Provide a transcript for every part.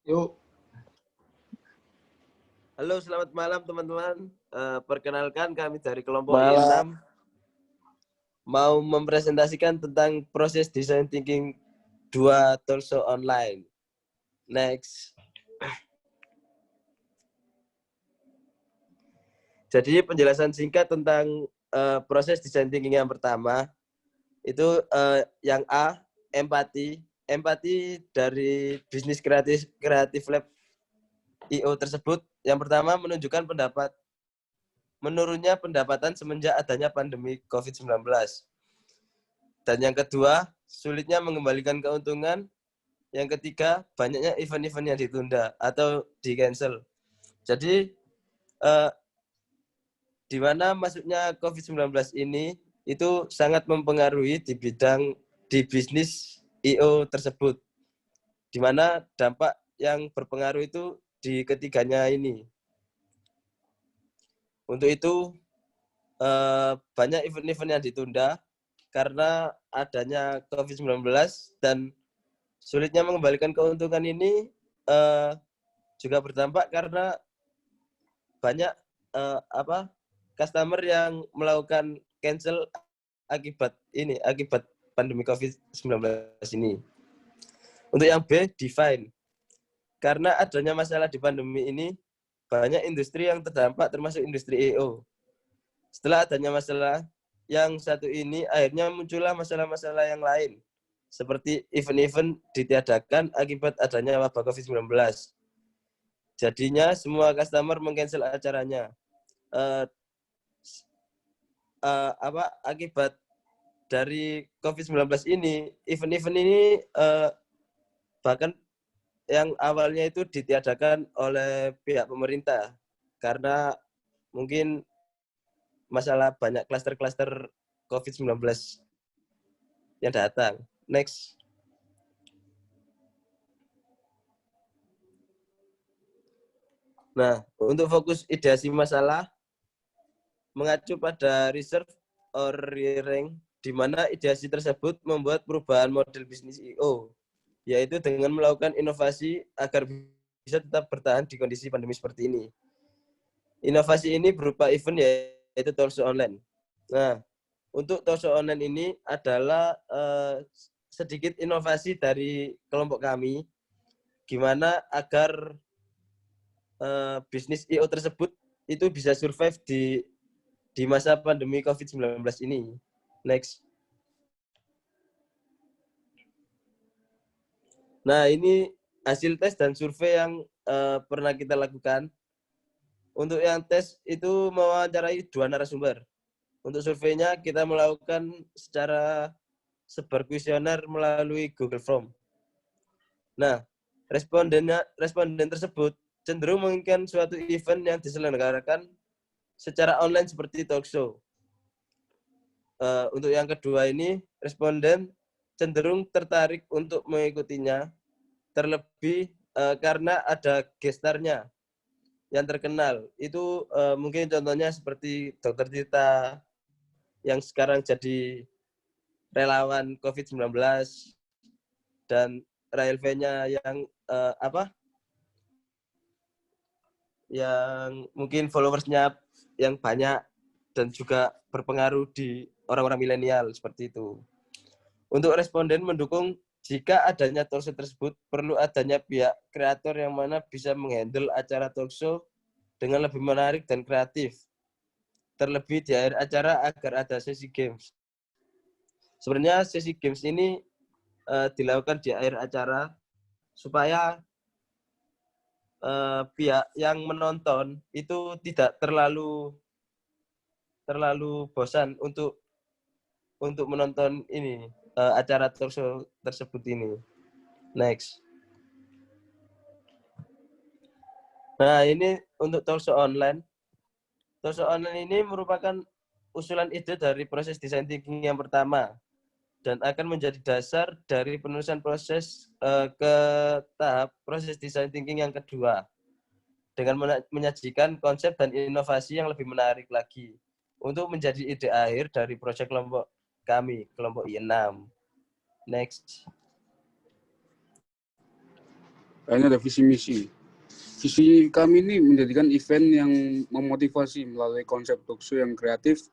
Yuk. Halo, selamat malam teman-teman. Perkenalkan kami dari kelompok Malam. I6 mau mempresentasikan tentang proses design thinking 2 Torso online. Next. Jadi penjelasan singkat tentang proses design thinking yang pertama itu yang A, empati. Empati dari bisnis kreatif lab IO tersebut. Yang pertama menunjukkan menurunnya pendapatan semenjak adanya pandemi COVID-19. Dan yang kedua, sulitnya mengembalikan keuntungan. Yang ketiga, banyaknya event-event yang ditunda atau di-cancel. Jadi, di mana masuknya COVID-19 ini itu sangat mempengaruhi di bisnis IO tersebut. Di mana dampak yang berpengaruh itu di ketiganya ini. Untuk itu, banyak event-event yang ditunda karena adanya COVID-19 dan sulitnya mengembalikan keuntungan ini juga berdampak karena banyak customer yang melakukan cancel akibat pandemi COVID-19 ini. Untuk yang B, define. Karena adanya masalah di pandemi ini, banyak industri yang terdampak termasuk industri EO. Setelah adanya masalah yang satu ini, akhirnya muncullah masalah-masalah yang lain. Seperti event-event ditiadakan akibat adanya wabah COVID-19. Jadinya semua customer meng-cancel acaranya. Akibat dari COVID-19 ini, event-event ini bahkan yang awalnya itu ditiadakan oleh pihak pemerintah karena mungkin masalah banyak klaster-klaster COVID-19 yang datang. Next. Nah, untuk fokus ideasi masalah, mengacu pada reserve or re-rank, di mana ideasi tersebut membuat perubahan model bisnis IO, yaitu dengan melakukan inovasi agar bisa tetap bertahan di kondisi pandemi seperti ini. Inovasi ini berupa event yaitu Torso Online. Nah, untuk Torso Online ini adalah sedikit inovasi dari kelompok kami, gimana agar bisnis IO tersebut itu bisa survive di masa pandemi COVID-19 ini. Next. Nah, ini hasil tes dan survei yang pernah kita lakukan. Untuk yang tes itu mewawancarai 2 narasumber. Untuk surveinya kita melakukan secara sebar kuesioner melalui Google Form. Nah, responden tersebut cenderung menginginkan suatu event yang diselenggarakan secara online seperti talk show. Untuk yang kedua ini, responden cenderung tertarik untuk mengikutinya, terlebih karena ada gestarnya yang terkenal. Itu mungkin contohnya seperti Dr. Tita yang sekarang jadi relawan COVID-19 dan Rael V-nya yang yang mungkin followersnya yang banyak dan juga berpengaruh di orang-orang milenial seperti itu. Untuk responden mendukung jika adanya talk show tersebut perlu adanya pihak kreator yang mana bisa menghandle acara talk show dengan lebih menarik dan kreatif. Terlebih di akhir acara agar ada sesi games. Sebenarnya sesi games ini dilakukan di akhir acara supaya pihak yang menonton itu tidak terlalu bosan untuk menonton ini acara talk show tersebut ini. Next. Nah, ini untuk talk show online. Talk show online ini merupakan usulan ide dari proses design thinking yang pertama dan akan menjadi dasar dari penulisan proses ke tahap proses design thinking yang kedua dengan menyajikan konsep dan inovasi yang lebih menarik lagi untuk menjadi ide akhir dari proyek kelompok kami, kelompok I6. Next. Lainnya ada visi misi. Visi kami ini menjadikan event yang memotivasi melalui konsep talkshow yang kreatif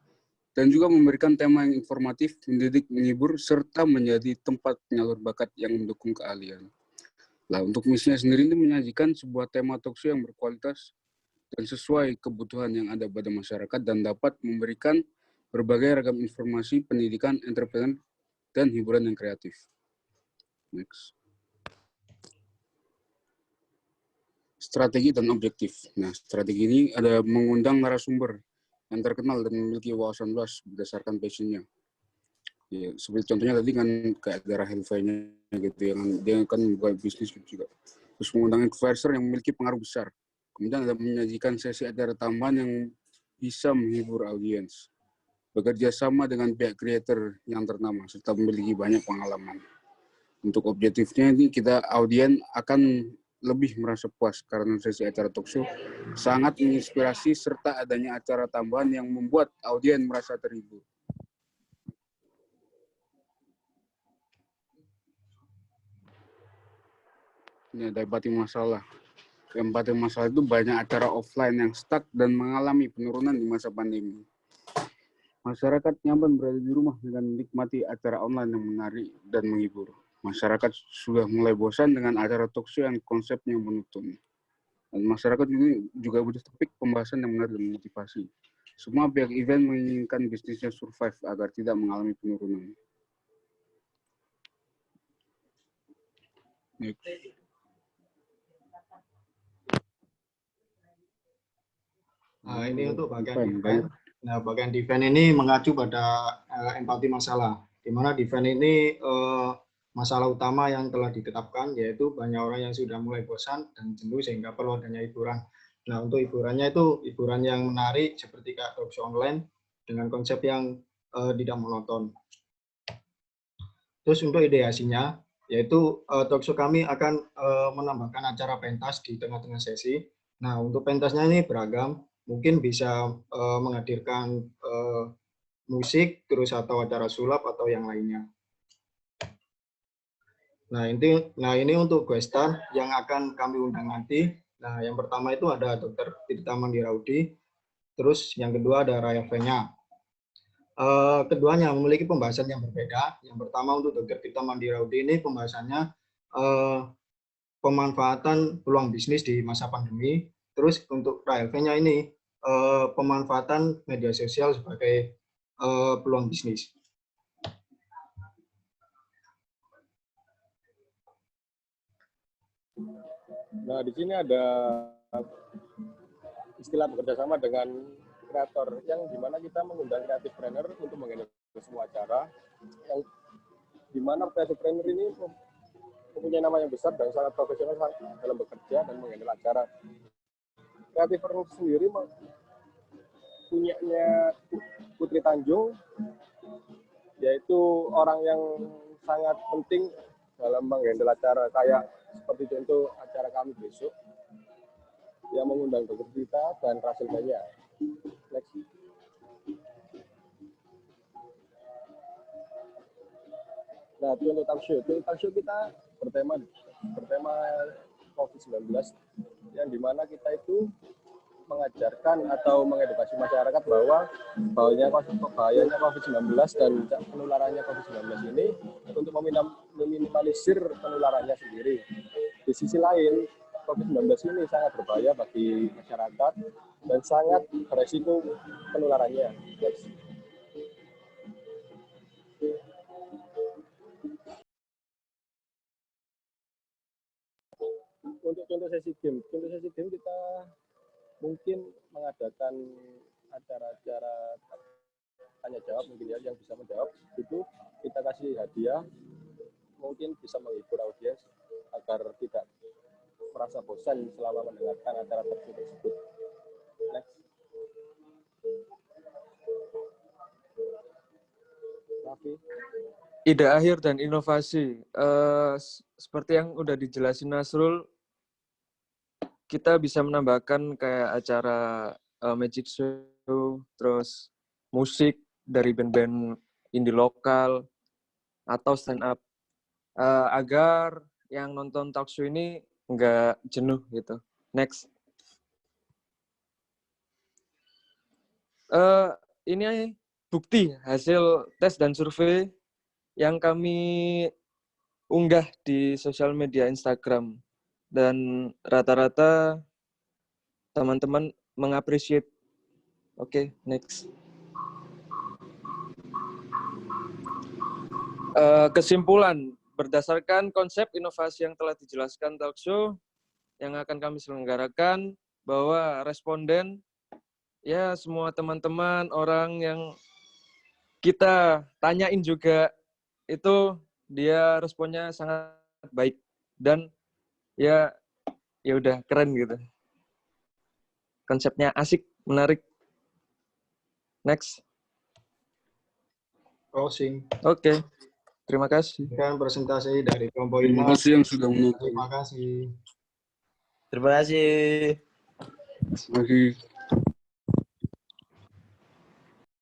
dan juga memberikan tema yang informatif, mendidik, menghibur, serta menjadi tempat penyalur bakat yang mendukung keahlian. Nah, untuk misinya sendiri ini menyajikan sebuah tema talkshow yang berkualitas dan sesuai kebutuhan yang ada pada masyarakat dan dapat memberikan berbagai ragam informasi, pendidikan, entrepreneur, dan hiburan yang kreatif. Next. Strategi dan objektif. Nah, strategi ini ada mengundang narasumber yang terkenal dan memiliki wawasan luas berdasarkan passion-nya. Ya, seperti contohnya tadi kan kayak Dara Helvanya gitu, yang dia kan buat bisnis juga. Terus mengundang influencer yang memiliki pengaruh besar. Kemudian ada menyajikan sesi acara tambahan yang bisa menghibur audiens. Bekerja sama dengan pihak creator yang ternama serta memiliki banyak pengalaman. Untuk objektifnya ini kita audien akan lebih merasa puas karena sesi acara talkshow sangat menginspirasi serta adanya acara tambahan yang membuat audien merasa terhibur. Ini ada empati masalah. Empati masalah itu banyak acara offline yang stuck dan mengalami penurunan di masa pandemi. Masyarakat nyaman berada di rumah dengan menikmati acara online yang menarik dan menghibur. Masyarakat sudah mulai bosan dengan acara talkshow yang konsepnya monoton. Dan masyarakat ini juga butuh topik pembahasan yang menarik dan memotivasi. Semua pihak event menginginkan bisnisnya survive agar tidak mengalami penurunan. Next. Nah, ini untuk bagian event. Nah, bagian event ini mengacu pada empati masalah, di mana di event ini masalah utama yang telah ditetapkan yaitu banyak orang yang sudah mulai bosan dan jenuh sehingga perlu adanya hiburan. Nah, untuk hiburannya itu hiburan yang menarik seperti kayak talkshow online dengan konsep yang tidak monoton. Terus untuk ideasinya, yaitu talkshow kami akan menambahkan acara pentas di tengah-tengah sesi. Nah, untuk pentasnya ini beragam, mungkin bisa menghadirkan musik, terus atau acara sulap atau yang lainnya. Nah, ini untuk guest star yang akan kami undang nanti. Nah, yang pertama itu ada Dr. Tirta Mandiraudi, terus yang kedua ada Raya Fenya. Keduanya memiliki pembahasan yang berbeda. Yang pertama untuk Dr. Tirta Mandiraudi ini pembahasannya pemanfaatan peluang bisnis di masa pandemi. Terus untuk KLV-nya ini pemanfaatan media sosial sebagai peluang bisnis. Nah, di sini ada istilah bekerja sama dengan kreator yang dimana kita mengundang kreatif trainer untuk menghandle semua acara yang dimana kreatif trainer ini mempunyai nama yang besar dan sangat profesional dalam bekerja dan menghandle acara. Kreatif trainer sendiri punyanya Putri Tanjung, yaitu orang yang sangat penting dalam menghandle acara, kayak seperti contoh acara kami besok yang mengundang Dr. Tirta dan Rasul Banya. Next. Nah, untuk talkshow kita bertema COVID-19 yang dimana kita itu mengajarkan atau mengedukasi masyarakat bahwa bahayanya COVID-19 dan penularannya COVID-19 ini untuk meminimalisir penularannya sendiri. Di sisi lain, COVID-19 ini sangat berbahaya bagi masyarakat dan sangat beresiko penularannya. Untuk contoh sesi game kita mungkin mengadakan acara-acara tanya jawab mungkin ya, yang bisa menjawab itu kita kasih hadiah, mungkin bisa menghibur audiens agar tidak merasa bosan selama mendengarkan acara tersebut. Next. Raffi. Ide akhir dan inovasi. Seperti yang udah dijelasin Nasrul, kita bisa menambahkan kayak acara magic show, terus musik dari band-band indie lokal, atau stand up. Agar yang nonton talk show ini nggak jenuh gitu. Next. Ini bukti hasil tes dan survei yang kami unggah di sosial media Instagram, dan rata-rata teman-teman mengapresiasi. Oke, next. Kesimpulan, berdasarkan konsep inovasi yang telah dijelaskan talkshow yang akan kami selenggarakan, bahwa responden, ya semua teman-teman, orang yang kita tanyain juga, itu dia responnya sangat baik dan ya udah keren gitu. Konsepnya asik, menarik. Next. Closing. Oke. Terima kasih. Kan presentasi dari kelompok Terima 5. kasih yang sudah menonton. Terima kasih. Terima kasih. Terima kasih.